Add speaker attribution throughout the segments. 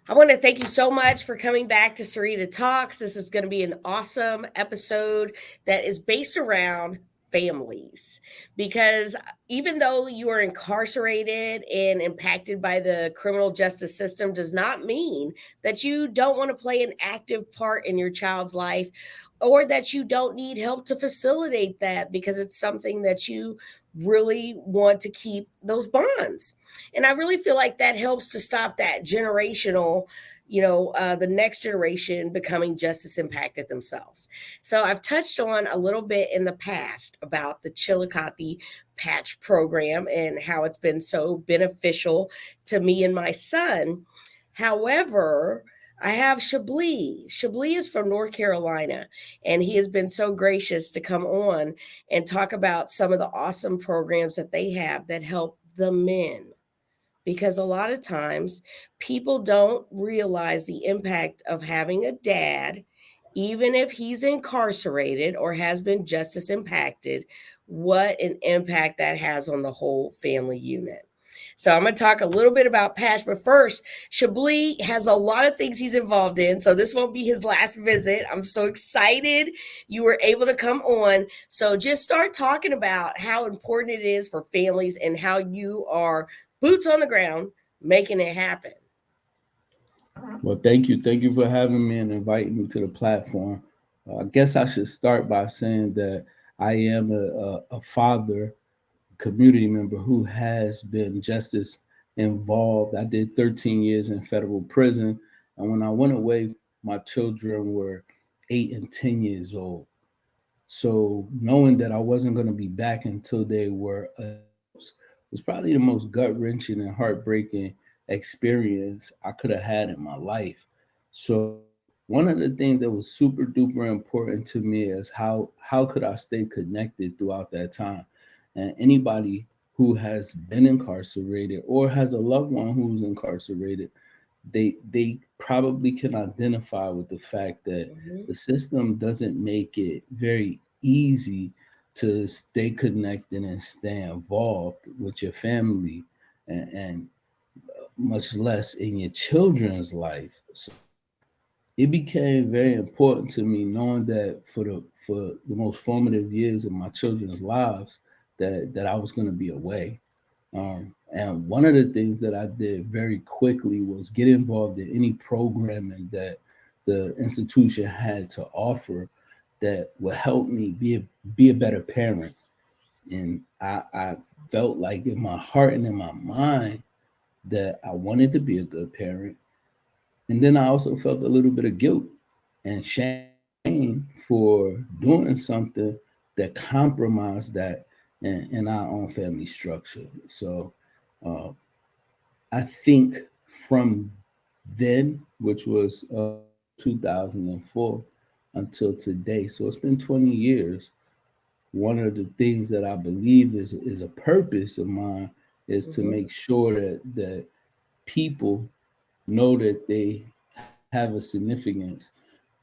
Speaker 1: I want to thank you so much for coming back to Syreta Talks. This is going to be an awesome episode that is based around families because even though you are incarcerated and impacted by the criminal justice system does not mean that you don't want to play an active part in your child's life or that you don't need help to facilitate that because it's something that you really want to keep those bonds. And I really feel like that helps to stop that generational, the next generation becoming just as impacted themselves. So I've touched on a little bit in the past about the Chillicothe patch program and how it's been so beneficial to me and my son. However, I have Chablis. Chablis is from North Carolina, and he has been so gracious to come on and talk about some of the awesome programs that they have that help the men because a lot of times people don't realize the impact of having a dad, even if he's incarcerated or has been justice impacted, what an impact that has on the whole family unit. So I'm going to talk a little bit about Patch, but first, Chablis has a lot of things he's involved in. So this won't be his last visit. I'm so excited you were able to come on. So just start talking about how important it is for families and how you are boots on the ground making it happen.
Speaker 2: Well, thank you. Thank you for having me and inviting me to the platform. I guess I should start by saying that I am a father, community member who has been justice involved. I did 13 years in federal prison. And when I went away, my children were 8 and 10 years old. So knowing that I wasn't going to be back until they were adults was probably the most gut wrenching and heartbreaking experience I could have had in my life. So one of the things that was super duper important to me is how could I stay connected throughout that time. And anybody who has been incarcerated or has a loved one who's incarcerated, they probably can identify with the fact that
Speaker 1: Mhm.
Speaker 2: the system doesn't make it very easy to stay connected and stay involved with your family and much less in your children's life. So it became very important to me knowing that for the most formative years of my children's lives that I was going to be away. And one of the things that I did very quickly was get involved in any programming that the institution had to offer that would help me be a better parent. And I felt like in my heart and in my mind that I wanted to be a good parent. And then I also felt a little bit of guilt and shame for doing something that compromised that in our own family structure. So uh, I think from then, which was 2004 until today, so it's been 20 years. One of the things that I believe is a purpose of mine is to
Speaker 1: Mhm.
Speaker 2: make sure that people know that they have a significance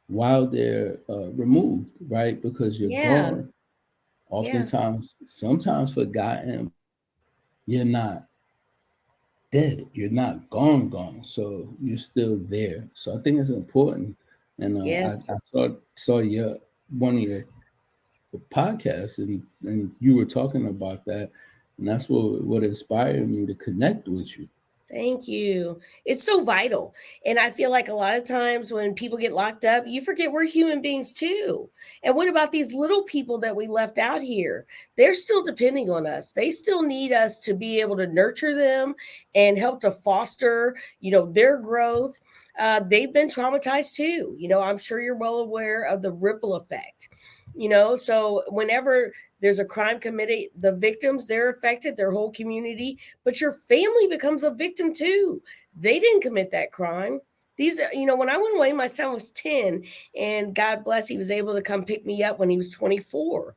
Speaker 2: while they're removed, right? Because you're
Speaker 1: Yeah.
Speaker 2: gone,
Speaker 1: Yeah.
Speaker 2: oftentimes, sometimes forgotten, you're not dead. You're not gone. So you're still there. So I think it's important. And
Speaker 1: Yes.
Speaker 2: I saw your one of your podcasts, and you were talking about that, and that's what inspired me to connect with you.
Speaker 1: Thank you. It's so vital. And I feel like a lot of times when people get locked up, you forget we're human beings too. And what about these little people that we left out here? They're still depending on us. They still need us to be able to nurture them and help to foster, their growth. They've been traumatized too. I'm sure you're well aware of the ripple effect. So whenever there's a crime committed, the victims, they're affected, their whole community, but your family becomes a victim too. They didn't commit that crime. When I went away, my son was 10, and God bless, he was able to come pick me up when he was 24.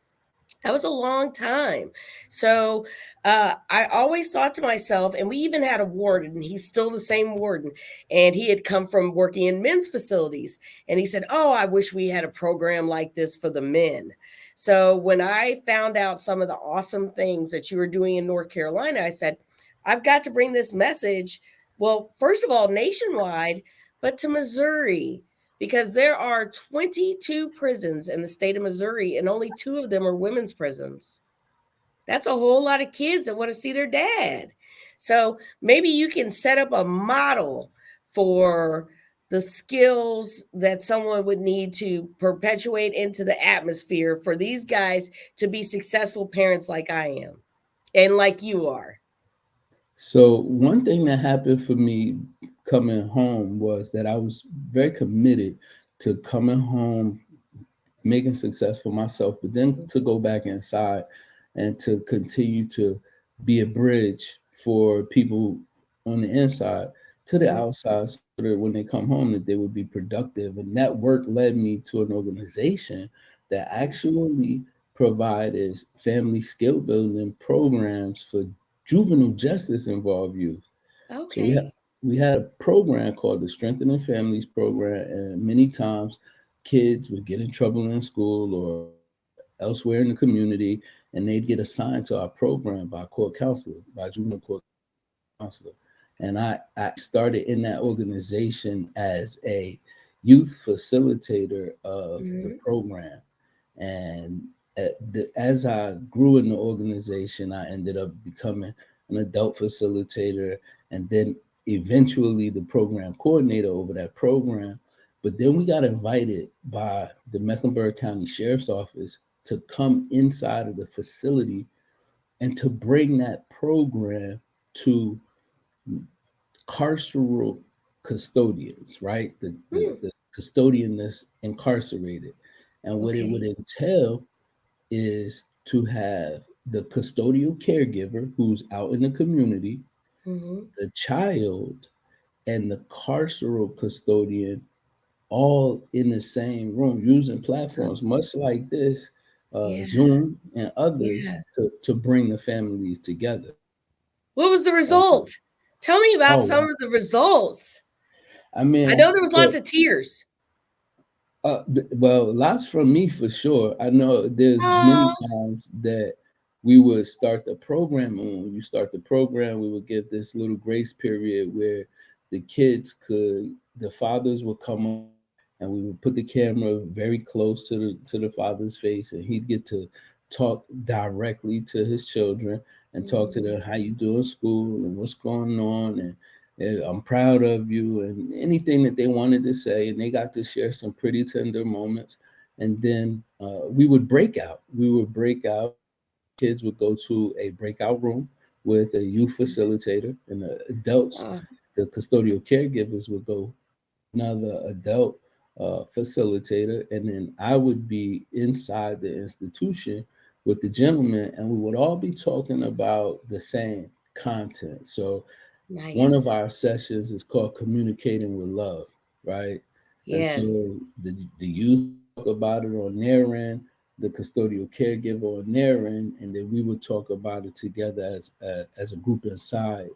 Speaker 1: That was a long time. So I always thought to myself, and we even had a warden, he's still the same warden, and he had come from working in men's facilities. And he said, "Oh, I wish we had a program like this for the men." So when I found out some of the awesome things that you were doing in North Carolina, I said, I've got to bring this message Well, first of all, nationwide, but to Missouri, because there are 22 prisons in the state of Missouri, and only two of them are women's prisons. That's a whole lot of kids that want to see their dad. So maybe you can set up a model for the skills that someone would need to perpetuate into the atmosphere for these guys to be successful parents like I am and like you are.
Speaker 2: So one thing that happened for me coming home was that I was very committed to coming home, making success for myself, but then to go back inside and to continue to be a bridge for people on the inside to the
Speaker 1: Mhm.
Speaker 2: outside, so that when they come home that they would be productive. And that work led me to an organization that actually provided family skill building programs for juvenile justice involved youth. So
Speaker 1: Okay.
Speaker 2: we had a program called the Strengthening Families program, and many times kids would get in trouble in school or elsewhere in the community, and they'd get assigned to our program by court counselor, by juvenile court counselor. And I started in that organization as a youth facilitator of the
Speaker 1: Mhm.
Speaker 2: program. And as I grew in the organization, I ended up becoming an adult facilitator, and then eventually the program coordinator over that program. But then we got invited by the Mecklenburg County Sheriff's Office to come inside of the facility and to bring that program to carceral custodians, right?
Speaker 1: Hmm.
Speaker 2: The custodian that's incarcerated. And what it would
Speaker 1: Okay.
Speaker 2: entail is to have the custodial caregiver who's out in the community,
Speaker 1: Mhm.
Speaker 2: the child, and the carceral custodian all in the same room using platforms
Speaker 1: Oh,
Speaker 2: much like this,
Speaker 1: yeah.
Speaker 2: Zoom and others,
Speaker 1: Yeah.
Speaker 2: to bring the families together.
Speaker 1: What was the
Speaker 2: Um,
Speaker 1: result? Tell me about
Speaker 2: oh,
Speaker 1: some of the results.
Speaker 2: I
Speaker 1: I know
Speaker 2: mean,
Speaker 1: there was lots
Speaker 2: so
Speaker 1: of tears.
Speaker 2: well, lots from me for sure. I know there's many
Speaker 1: Oh,
Speaker 2: times that we would start the program, and when you start the program, we would give this little grace period where the fathers would come on, and we would put the camera very close to the father's face, and he'd get to talk directly to his children and talk to them,
Speaker 1: mhm.
Speaker 2: how you doing school and what's going on, and I'm proud of you, and anything that they wanted to say. And they got to share some pretty tender moments. And then we would break out. We would break out. Kids would go to a breakout room with a youth facilitator, and the adults,
Speaker 1: Oh,
Speaker 2: the custodial caregivers, would go another adult facilitator, and then I would be inside the institution with the gentleman, and we would all be talking about the same content. So one of
Speaker 1: nice.
Speaker 2: our sessions is called Communicating with Love, right? And so
Speaker 1: Yes.
Speaker 2: the youth talk about it on their end, the custodial caregiver on their end, and then we would talk about it together as a group inside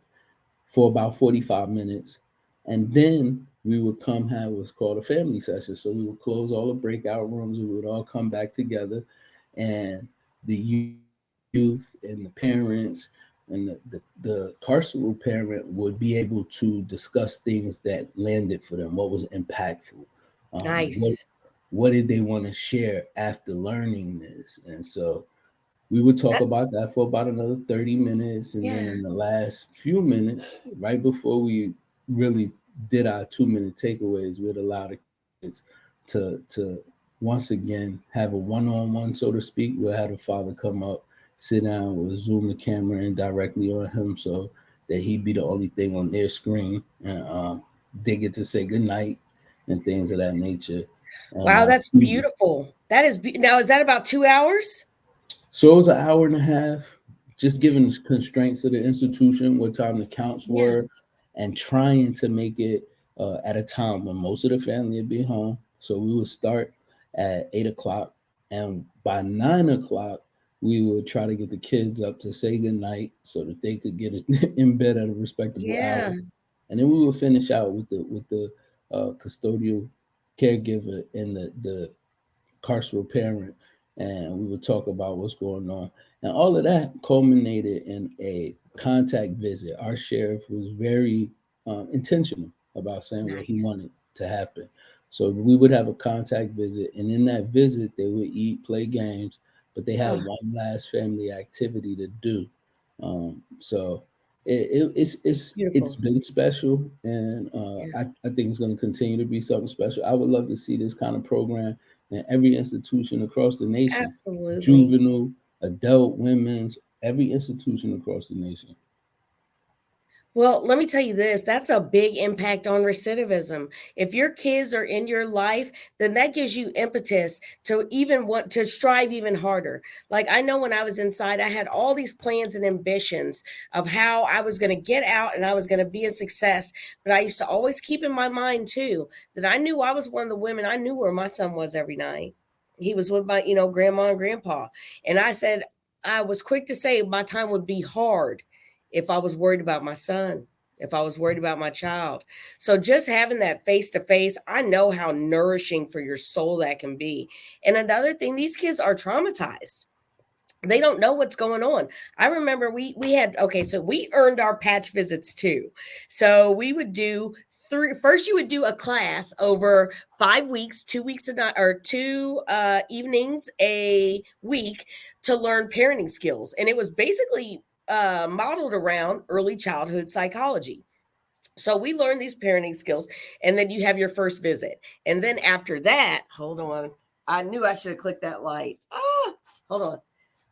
Speaker 2: for about 45 minutes. And then we would come have what's called a family session. So we would close all the breakout rooms, we would all come back together, and the youth and the parents and the carceral parent would be able to discuss things that landed for them, what was impactful, what
Speaker 1: Nice.
Speaker 2: did they want to share after learning this. And so we would talk
Speaker 1: That,
Speaker 2: about that for about another 30 minutes. And then
Speaker 1: yeah.
Speaker 2: in the last few minutes, right before we really did our 2 minute takeaways, we'd allow the kids to once again have a one-on-one, so to speak. We'll have the father come up, sit down, we'll zoom the camera in directly on him so that he'd be the only thing on their screen. And they get to say good night and things of that nature. And
Speaker 1: Wow, that's beautiful. That is now. Is that about 2 hours?
Speaker 2: So it was an hour and a half, just given the constraints of the institution, what time the counts
Speaker 1: Yeah.
Speaker 2: were, and trying to make it at a time when most of the family would be home. So we would start at 8 o'clock, and by 9 o'clock, we would try to get the kids up to say goodnight so that they could get it in bed at a respectable hour,
Speaker 1: Yeah.
Speaker 2: and then we would finish out with the custodial caregiver and the carceral parent, and we would talk about what's going on. And all of that culminated in a contact visit. Our sheriff was very intentional about saying what he
Speaker 1: Nice.
Speaker 2: wanted to happen. So we would have a contact visit, and in that visit, they would eat, play games, but they had
Speaker 1: Oh,
Speaker 2: one last family activity to do. So it's
Speaker 1: beautiful.
Speaker 2: been special, and
Speaker 1: Yeah,
Speaker 2: I think it's going to continue to be something special. I would love to see this kind of program in every institution across the nation,
Speaker 1: absolutely.
Speaker 2: juvenile, adult, women's, every institution across the nation.
Speaker 1: Well, let me tell you this, that's a big impact on recidivism. If your kids are in your life, then that gives you impetus to even want to strive even harder. Like I know when I was inside, I had all these plans and ambitions of how I was going to get out and I was going to be a success. But I used to always keep in my mind too that I knew I was one of the women, I knew where my son was every night. He was with my, grandma and grandpa. And I said, I was quick to say my time would be hard if I was worried about my son, if I was worried about my child. So just having that face to face, I know how nourishing for your soul that can be. And another thing, these kids are traumatized. They don't know what's going on. I remember we had, okay, so we earned our patch visits too. So we would do three. First you would do a class over 5 weeks, 2 weeks a night, or two evenings a week to learn parenting skills. And it was basically modeled around early childhood psychology. So we learned these parenting skills, and then you have your first visit. And then after that, hold on. I knew I should have clicked that light. Oh, hold on.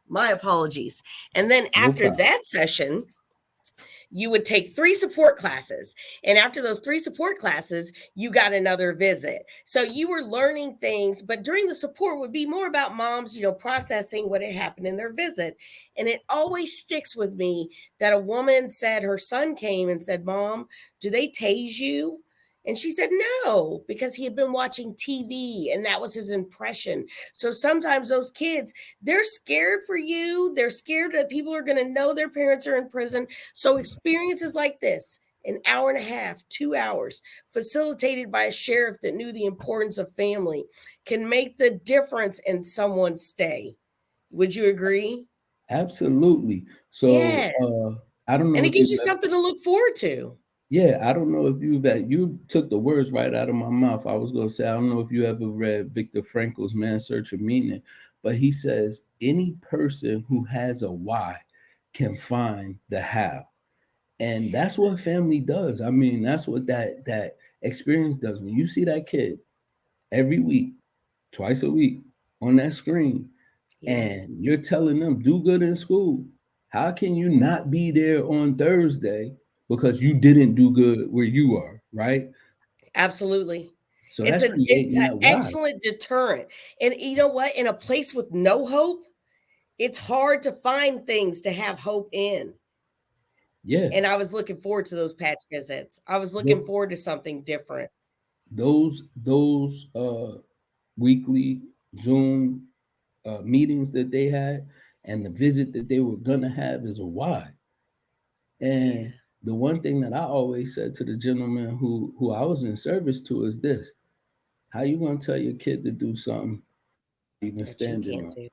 Speaker 1: My apologies. And then
Speaker 2: No
Speaker 1: after
Speaker 2: problem.
Speaker 1: that session, you would take three support classes. And after those three support classes, you got another visit. So you were learning things, but during the support would be more about moms, processing what had happened in their visit. And it always sticks with me that a woman said her son came and said, Mom, do they tase you? And she said no, because he had been watching TV and that was his impression. So sometimes those kids, they're scared for you. They're scared that people are going to know their parents are in prison. So experiences like this, an hour and a half, 2 hours, facilitated by a sheriff that knew the importance of family, can make the difference in someone's stay. Would you agree?
Speaker 2: Absolutely. So
Speaker 1: Yes.
Speaker 2: I don't know
Speaker 1: And it
Speaker 2: if
Speaker 1: gives
Speaker 2: you
Speaker 1: you something to look forward to.
Speaker 2: yeah, I don't know if you took the words right out of my mouth. I was gonna say I don't know if you ever read Viktor Frankl's Man's Search of Meaning, but he says any person who has a why can find the how. And that's what family does. I mean, that's what that experience does. When you see that kid every week, twice a week on that screen,
Speaker 1: Yes,
Speaker 2: and you're telling them do good in school, how can you not be there on Thursday because you didn't do good where you are, right?
Speaker 1: absolutely.
Speaker 2: So
Speaker 1: It's
Speaker 2: that's
Speaker 1: a it's
Speaker 2: creating
Speaker 1: an
Speaker 2: that why.
Speaker 1: excellent deterrent. And you know what? In a place with no hope, it's hard to find things to have hope in.
Speaker 2: Yeah,
Speaker 1: And I was looking forward to those patch visits. I was looking
Speaker 2: tho-
Speaker 1: forward to something different.
Speaker 2: those weekly Zoom meetings that they had and the visit that they were gonna have is a why.
Speaker 1: Yeah,
Speaker 2: And the one thing that I always said to the gentleman who I was in service to is this: how you gonna tell your kid to do something you've been
Speaker 1: that you
Speaker 2: standing
Speaker 1: can't
Speaker 2: on?
Speaker 1: do.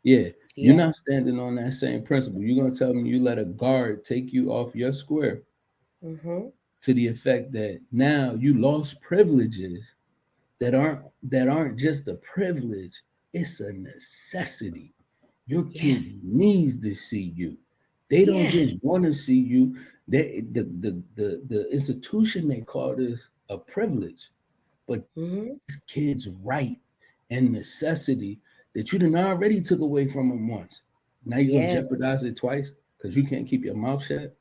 Speaker 2: Yeah, you're
Speaker 1: Yeah.
Speaker 2: not standing on that same principle. You're gonna tell them you let a guard take you off your square
Speaker 1: Mm-hmm.
Speaker 2: to the effect that now you lost privileges that aren't just a privilege, it's a necessity. Your kid
Speaker 1: Yes.
Speaker 2: needs to see you. They don't just
Speaker 1: Yes.
Speaker 2: want to see you. The institution may call this a privilege, but
Speaker 1: Mm-hmm.
Speaker 2: this kid's right and necessity that you done already took away from them once. Now you're gonna
Speaker 1: Yes.
Speaker 2: jeopardize it twice because you can't keep your mouth shut.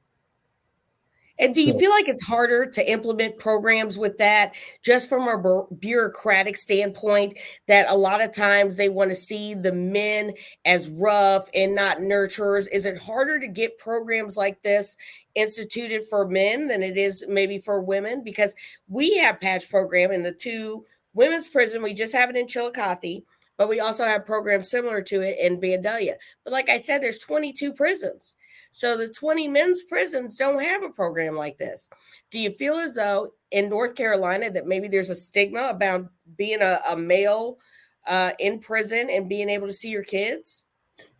Speaker 1: And do you
Speaker 2: So
Speaker 1: feel like it's harder to implement programs with that just from a bureaucratic standpoint? That a lot of times they want to see the men as rough and not nurturers? Is it harder to get programs like this instituted for men than it is maybe for women? Because we have patch program in the two women's prison. We just have it in Chillicothe, but we also have programs similar to it in Vandalia. But like I said, there's 22 prisons. So the 20 men's prisons don't have a program like this. Do you feel as though in North Carolina that maybe there's a stigma about being a male in prison and being able to see your kids?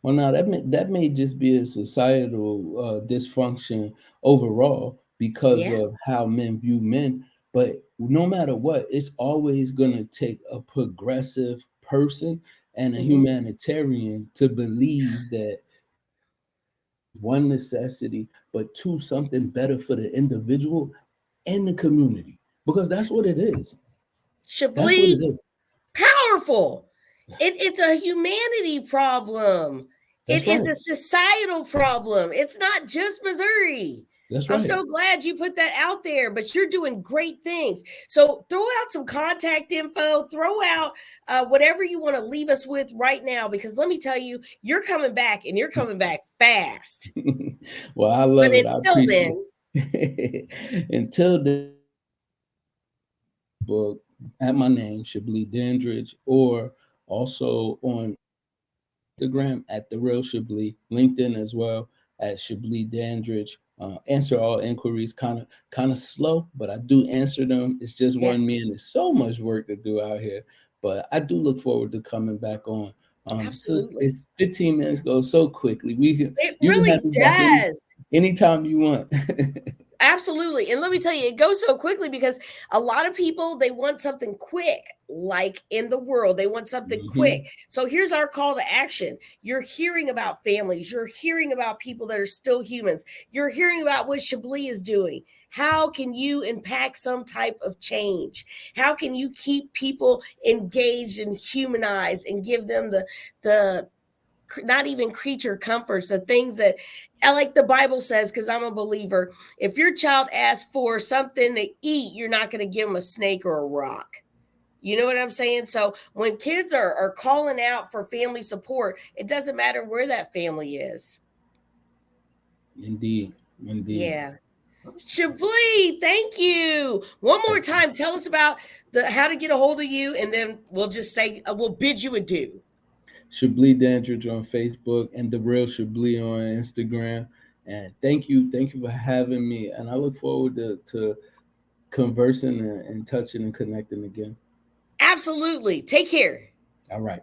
Speaker 2: well, now that may just be a societal dysfunction overall because
Speaker 1: Yeah.
Speaker 2: of how men view men. But no matter what, it's always going to take a progressive person and a
Speaker 1: Hmm.
Speaker 2: humanitarian to believe that one necessity, but two, something better for the individual and the community. Because that's what it is. That's what
Speaker 1: Chablis,
Speaker 2: it is.
Speaker 1: powerful. It's a humanity problem. It
Speaker 2: That's
Speaker 1: is
Speaker 2: right.
Speaker 1: a societal problem. It's not just Missouri.
Speaker 2: That's
Speaker 1: I'm
Speaker 2: right.
Speaker 1: so glad you put that out there, but you're doing great things. So throw out some contact info, throw out whatever you want to leave us with right now, because let me tell you, you're coming back and you're coming back fast.
Speaker 2: Well, I
Speaker 1: But
Speaker 2: love it. I
Speaker 1: until
Speaker 2: appreciate
Speaker 1: then,
Speaker 2: it. Until the book at my name, Chablis Dandridge, or also on Instagram at the real Chablis, LinkedIn as well at Chablis Dandridge. Answer all inquiries. Kind of slow, but I do answer them. It's just one
Speaker 1: yes,
Speaker 2: me, and there's so much work to do out here. But I do look forward to coming back on. So
Speaker 1: absolutely.
Speaker 2: it's 15 minutes go so quickly.
Speaker 1: It
Speaker 2: You can have
Speaker 1: really
Speaker 2: me back
Speaker 1: does.
Speaker 2: anytime you want.
Speaker 1: Absolutely. And let me tell you, it goes so quickly because a lot of people, they want something quick, like in the world. They want something quick.
Speaker 2: Hmm.
Speaker 1: So here's our call to action. You're hearing about families. You're hearing about people that are still humans. You're hearing about what Chablis is doing. How can you impact some type of change? How can you keep people engaged and humanized and give them the not even creature comforts, the things that like the Bible says, because I'm a believer, if your child asks for something to eat, you're not going to give them a snake or a rock. You know what I'm saying? So when kids are calling out for family support, it doesn't matter where that family is.
Speaker 2: Indeed, indeed.
Speaker 1: Yeah. Chablis, thank you. One more time, tell us about the how to get a hold of you, and then we'll just say we'll bid you adieu.
Speaker 2: Chablis Dandridge on Facebook and the real Chablis on Instagram. And thank you for having me. And I look forward to conversing and touching and connecting again.
Speaker 1: Absolutely. Take care.
Speaker 2: All right.